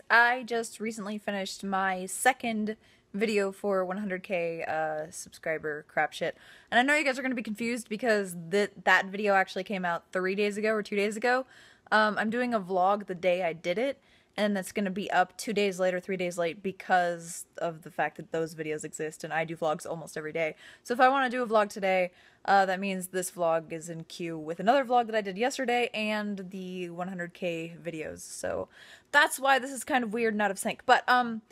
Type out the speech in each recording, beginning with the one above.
I just recently finished my second video for 100k subscriber crap shit. And I know you guys are going to be confused because that video actually came out 3 days ago or 2 days ago. I'm doing a vlog the day I did it, and that's going to be up 2 days late or 3 days late because of the fact that those videos exist, and I do vlogs almost every day. So if I want to do a vlog today, that means this vlog is in queue with another vlog that I did yesterday and the 100k videos. So that's why this is kind of weird and out of sync. But, oh,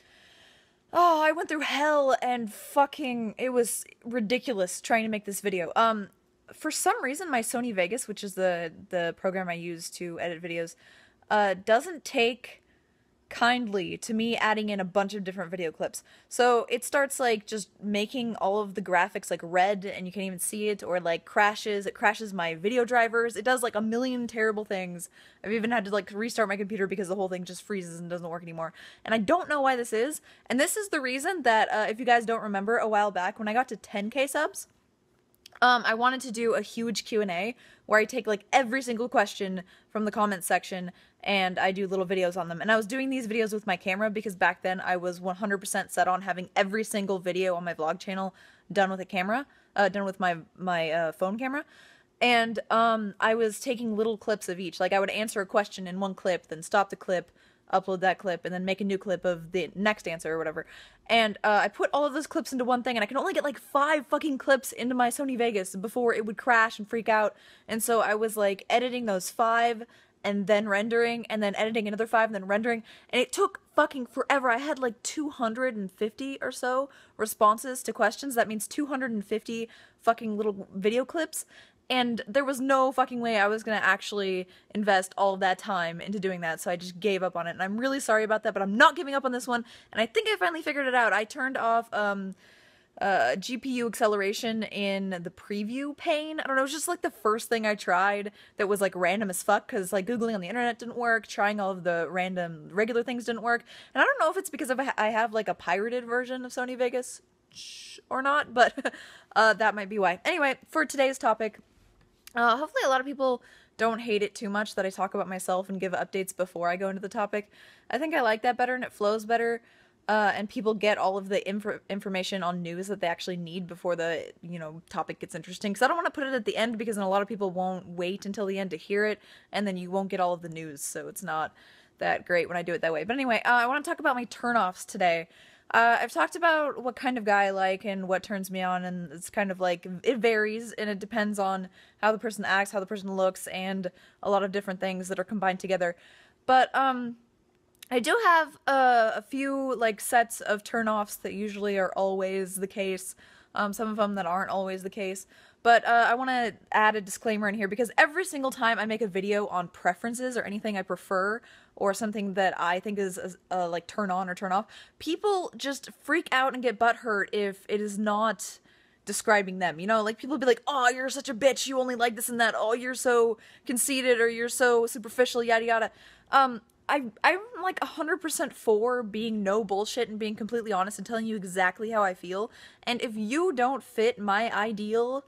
I went through hell and fucking, it was ridiculous trying to make this video. For some reason, my Sony Vegas, which is the program I use to edit videos, doesn't take kindly to me adding in a bunch of different video clips. So it starts like just making all of the graphics like red and you can't even see it, or like it crashes my video drivers. It does like a million terrible things. I've even had to like restart my computer because the whole thing just freezes and doesn't work anymore. And I don't know why this is. And this is the reason that if you guys don't remember, a while back when I got to 10k subs, I wanted to do a huge Q&A where I take like every single question from the comments section and I do little videos on them. And I was doing these videos with my camera because back then I was 100% set on having every single video on my vlog channel done with a camera, done with my phone camera. And I was taking little clips of each. Like I would answer a question in one clip, then stop the clip, upload that clip, and then make a new clip of the next answer or whatever. And I put all of those clips into one thing, and I can only get like 5 fucking clips into my Sony Vegas before it would crash and freak out. And so I was like editing those 5 and then rendering, and then editing another 5 and then rendering, and it took fucking forever. I had like 250 or so responses to questions. That means 250 fucking little video clips. And there was no fucking way I was gonna actually invest all of that time into doing that, so I just gave up on it. And I'm really sorry about that, but I'm not giving up on this one. And I think I finally figured it out. I turned off GPU acceleration in the preview pane. I don't know, it was just like the first thing I tried that was like random as fuck, because like Googling on the internet didn't work, trying all of the random regular things didn't work. And I don't know if it's because I have like a pirated version of Sony Vegas or not, but that might be why. Anyway, for today's topic, hopefully a lot of people don't hate it too much that I talk about myself and give updates before I go into the topic. I think I like that better and it flows better, and people get all of the information on news that they actually need before the, topic gets interesting. Because I don't want to put it at the end, because then a lot of people won't wait until the end to hear it, and then you won't get all of the news, so it's not that great when I do it that way. But anyway, I want to talk about my turnoffs today. I've talked about what kind of guy I like and what turns me on, and it's kind of like, it varies, and it depends on how the person acts, how the person looks, and a lot of different things that are combined together. But, I do have a few, like, sets of turnoffs that usually are always the case, some of them that aren't always the case. But I want to add a disclaimer in here, because every single time I make a video on preferences or anything I prefer or something that I think is like turn on or turn off, people just freak out and get butthurt if it is not describing them. Like people be like, oh, you're such a bitch, you only like this and that, oh, you're so conceited, or you're so superficial, yada yada. I'm like 100% for being no bullshit and being completely honest and telling you exactly how I feel. And if you don't fit my ideal,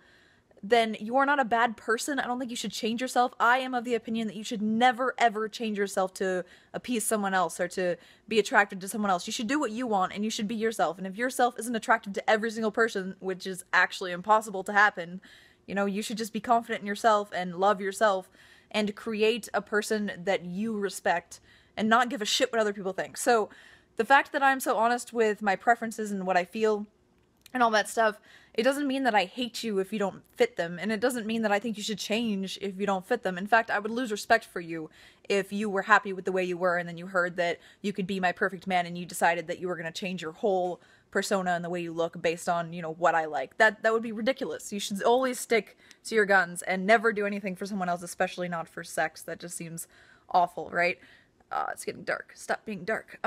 then you are not a bad person. I don't think you should change yourself. I am of the opinion that you should never ever change yourself to appease someone else or to be attracted to someone else. You should do what you want and you should be yourself. And if yourself isn't attractive to every single person, which is actually impossible to happen, you should just be confident in yourself and love yourself and create a person that you respect and not give a shit what other people think. So the fact that I'm so honest with my preferences and what I feel and all that stuff, it doesn't mean that I hate you if you don't fit them, and it doesn't mean that I think you should change if you don't fit them. In fact, I would lose respect for you if you were happy with the way you were and then you heard that you could be my perfect man and you decided that you were going to change your whole persona and the way you look based on, what I like. That would be ridiculous. You should always stick to your guns and never do anything for someone else, especially not for sex. That just seems awful, right? It's getting dark. Stop being dark.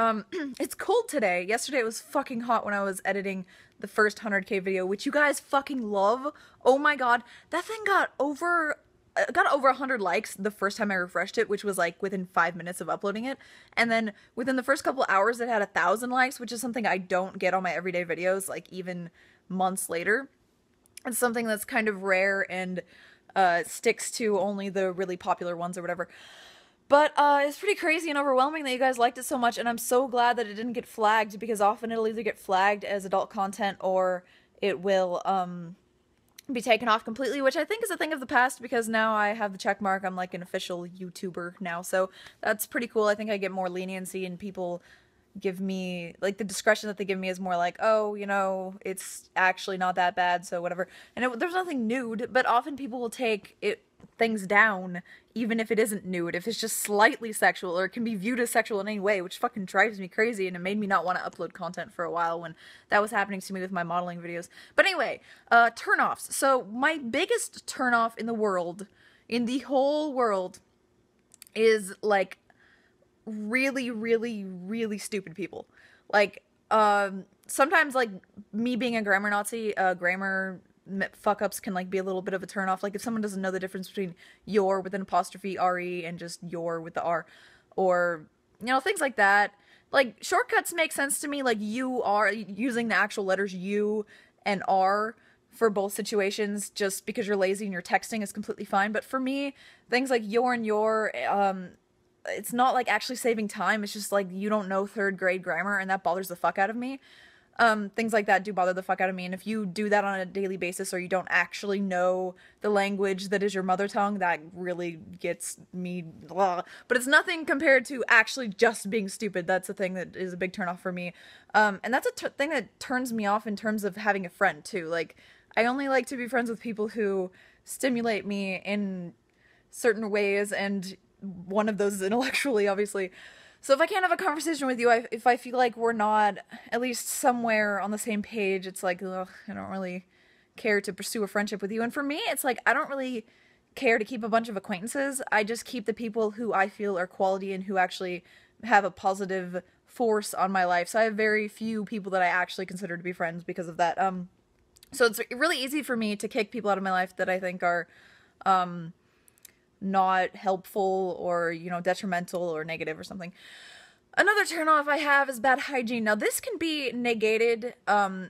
It's cold today. Yesterday it was fucking hot when I was editing the first 100k video, which you guys fucking love. Oh my god. That thing got over 100 likes the first time I refreshed it, which was like within 5 minutes of uploading it. And then within the first couple hours it had 1,000 likes, which is something I don't get on my everyday videos, like even months later. It's something that's kind of rare and sticks to only the really popular ones or whatever. But it's pretty crazy and overwhelming that you guys liked it so much, and I'm so glad that it didn't get flagged, because often it'll either get flagged as adult content or it will be taken off completely, which I think is a thing of the past, because now I have the check mark. I'm like an official YouTuber now, so that's pretty cool. I think I get more leniency, and people give me, like, the discretion that they give me is more like, oh, you know, it's actually not that bad, so whatever. And there's nothing nude, but often people will take things down, even if it isn't nude, if it's just slightly sexual, or it can be viewed as sexual in any way, which fucking drives me crazy, and it made me not want to upload content for a while when that was happening to me with my modeling videos. But anyway, turn-offs. So my biggest turn-off in the world, in the whole world, is, like, really, really, really stupid people. Like, sometimes, like, me being a grammar Nazi, grammar fuck-ups can, like, be a little bit of a turn-off. Like, if someone doesn't know the difference between your with an apostrophe re and just your with the r, or, you know, things like that. Like, shortcuts make sense to me. Like, you are using the actual letters u and r for both situations, just because you're lazy and you're texting, is completely fine. But for me, things like your and your, it's not like actually saving time. It's just like, you don't know third grade grammar, and that bothers the fuck out of me. Things like that do bother the fuck out of me, and if you do that on a daily basis, or you don't actually know the language that is your mother tongue, that really gets me, blah. But it's nothing compared to actually just being stupid. That's a thing that is a big turnoff for me. And that's a thing that turns me off in terms of having a friend, too. Like, I only like to be friends with people who stimulate me in certain ways, and one of those is intellectually, obviously. So if I can't have a conversation with you, if I feel like we're not at least somewhere on the same page, it's like, ugh, I don't really care to pursue a friendship with you. And for me, it's like, I don't really care to keep a bunch of acquaintances. I just keep the people who I feel are quality and who actually have a positive force on my life. So I have very few people that I actually consider to be friends because of that. So it's really easy for me to kick people out of my life that I think are, not helpful, or, you know, detrimental or negative or something. Another turnoff I have is bad hygiene. Now, this can be negated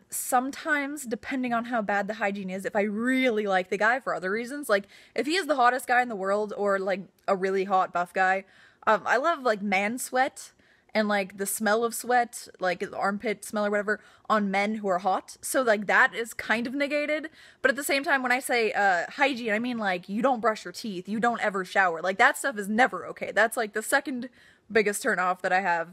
sometimes, depending on how bad the hygiene is. If I really like the guy for other reasons, like, if he is the hottest guy in the world, or, like, a really hot buff guy, I love, like, man sweat, and, like, the smell of sweat, like, the armpit smell or whatever, on men who are hot. So, like, that is kind of negated. But at the same time, when I say hygiene, I mean, like, you don't brush your teeth, you don't ever shower. Like, that stuff is never okay. That's, like, the second biggest turn off that I have.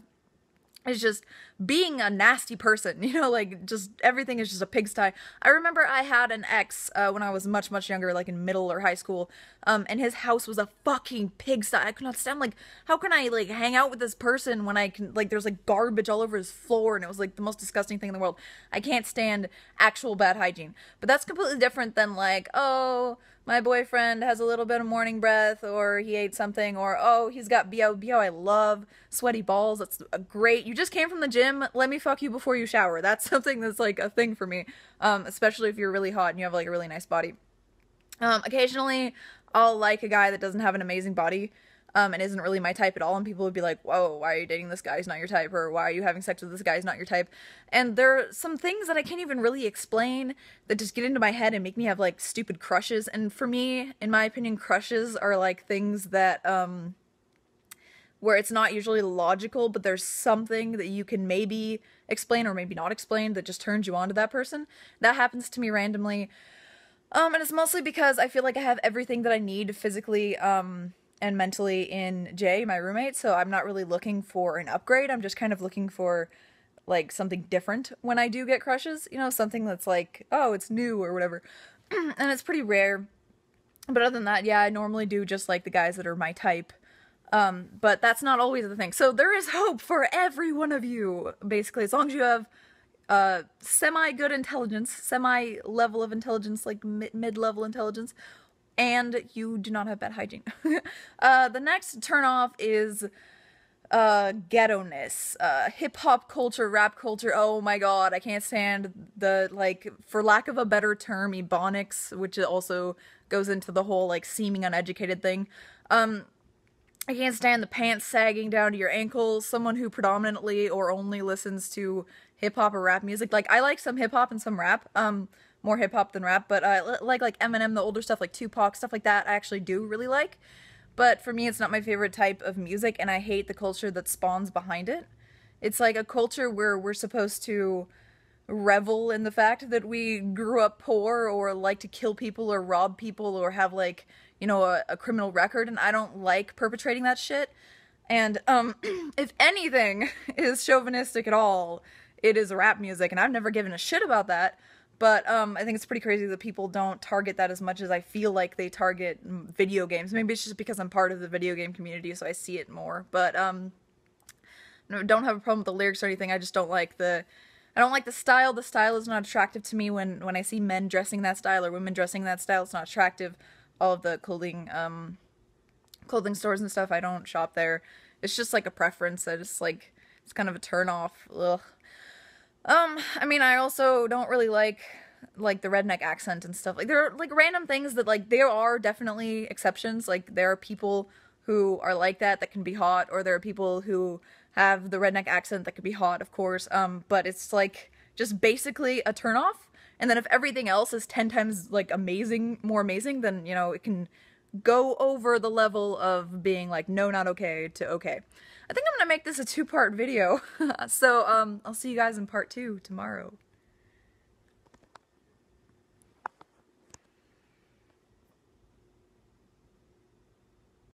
Is just being a nasty person, you know, like, just everything is just a pigsty. I remember I had an ex when I was much, much younger, like in middle or high school, and his house was a fucking pigsty. I could not stand, like, how can I, like, hang out with this person when I can, like, there's, like, garbage all over his floor, and it was, like, the most disgusting thing in the world. I can't stand actual bad hygiene. But that's completely different than, like, oh, my boyfriend has a little bit of morning breath, or he ate something, or, oh, he's got BO. BO, I love sweaty balls. That's a great. You just came from the gym. Let me fuck you before you shower. That's something that's, like, a thing for me, especially if you're really hot and you have, like, a really nice body. Occasionally, I'll like a guy that doesn't have an amazing body, and isn't really my type at all, and people would be like, whoa, why are you dating this guy? He's not your type, or why are you having sex with this guy? He's not your type. And there are some things that I can't even really explain that just get into my head and make me have, like, stupid crushes. And for me, in my opinion, crushes are, like, things that, where it's not usually logical, but there's something that you can maybe explain or maybe not explain that just turns you on to that person. That happens to me randomly. And it's mostly because I feel like I have everything that I need physically, and mentally in Jay, my roommate, so I'm not really looking for an upgrade. I'm just kind of looking for, like, something different when I do get crushes, you know, something that's like, oh, it's new or whatever. And it's pretty rare. But other than that, yeah, I normally do just like the guys that are my type. But that's not always the thing. So there is hope for every one of you, basically, as long as you have semi-good intelligence, semi-level of intelligence, like mid-level intelligence, and you do not have bad hygiene. The next turnoff is ghetto-ness. Hip-hop culture, rap culture, oh my god, I can't stand the, like, for lack of a better term, ebonics, which also goes into the whole, like, seeming uneducated thing. I can't stand the pants sagging down to your ankles, someone who predominantly or only listens to hip-hop or rap music. Like, I like some hip-hop and some rap, more hip-hop than rap, but like Eminem, the older stuff, like Tupac, stuff like that, I actually do really like. but for me it's not my favorite type of music, and I hate the culture that spawns behind it. It's like a culture where we're supposed to revel in the fact that we grew up poor or like to kill people or rob people or have like, you know, a criminal record, and I don't like perpetrating that shit. And if anything is chauvinistic at all, it is rap music, and I've never given a shit about that. But I think it's pretty crazy that people don't target that as much as I feel like they target video games. Maybe it's just because I'm part of the video game community, so I see it more. But no, don't have a problem with the lyrics or anything. I just don't like the style. The style is not attractive to me when I see men dressing that style or women dressing that style. It's not attractive. All of the clothing stores and stuff, I don't shop there. It's just like a preference. I just like, it's kind of a turn off. Ugh. I mean, I also don't really like the redneck accent and stuff. Like, there are like random things that, like, there are definitely exceptions. Like, there are people who are like that can be hot, or there are people who have the redneck accent that could be hot, of course. But it's like just basically a turn off. And then if everything else is 10 times like more amazing, then, you know, it can go over the level of being like, no, not okay, to okay. I think I'm gonna make this a 2-part video. So, I'll see you guys in part 2 tomorrow.